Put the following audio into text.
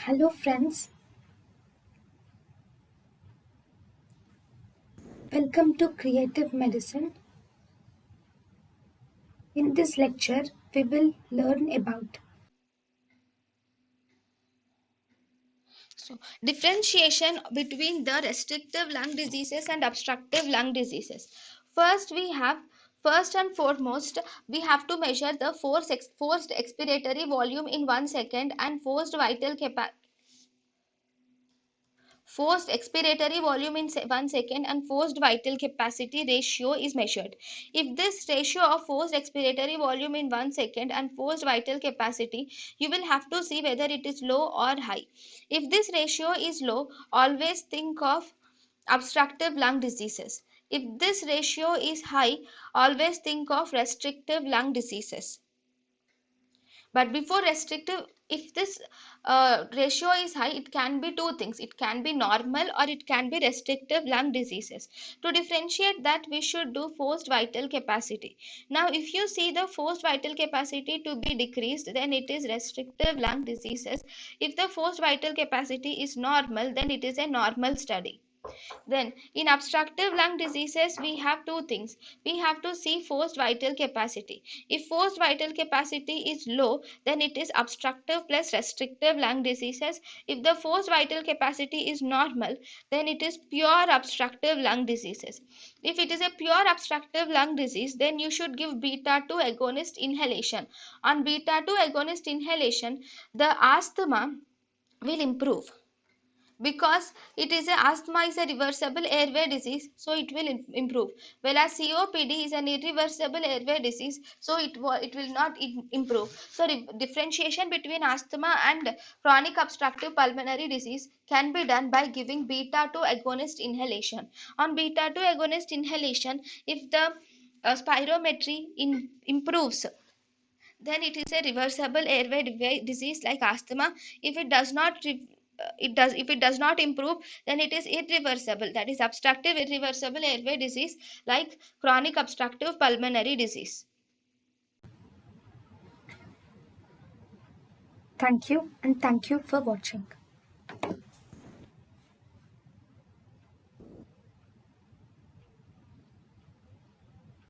Hello friends, welcome to Creative Medicine. In this lecture, we will learn about So, differentiation between the restrictive lung diseases and obstructive lung diseases. First, we have first and foremost, we have to measure the forced expiratory volume in 1 second and forced expiratory volume in 1 second and forced vital capacity ratio is measured. If this ratio of forced expiratory volume in 1 second and forced vital capacity, you will have to see whether it is low or high. If this ratio is low, always think of obstructive lung diseases. If this ratio is high, always think of restrictive lung diseases. But before restrictive, if this ratio is high, it can be two things. It can be normal or it can be restrictive lung diseases. To differentiate that, we should do forced vital capacity. Now if you see the forced vital capacity to be decreased, then it is restrictive lung diseases. If the forced vital capacity is normal, then it is a normal study. Then in obstructive lung diseases, we have two things. We have to see forced vital capacity. If forced vital capacity is low, then it is obstructive plus restrictive lung diseases. If the forced vital capacity is normal, then it is pure obstructive lung diseases. If it is a pure obstructive lung disease, then you should give beta 2 agonist inhalation. On beta 2 agonist inhalation, the asthma will improve, because it is a asthma is a reversible airway disease, so it will improve, whereas COPD is an irreversible airway disease, so it will not improve. So differentiation between asthma and chronic obstructive pulmonary disease can be done by giving beta 2 agonist inhalation. On beta 2 agonist inhalation, if the spirometry improves, then it is a reversible airway disease like asthma. If it does not if it does not improve, then it is irreversible, that is obstructive irreversible airway disease like chronic obstructive pulmonary disease. thank you and thank you for watching.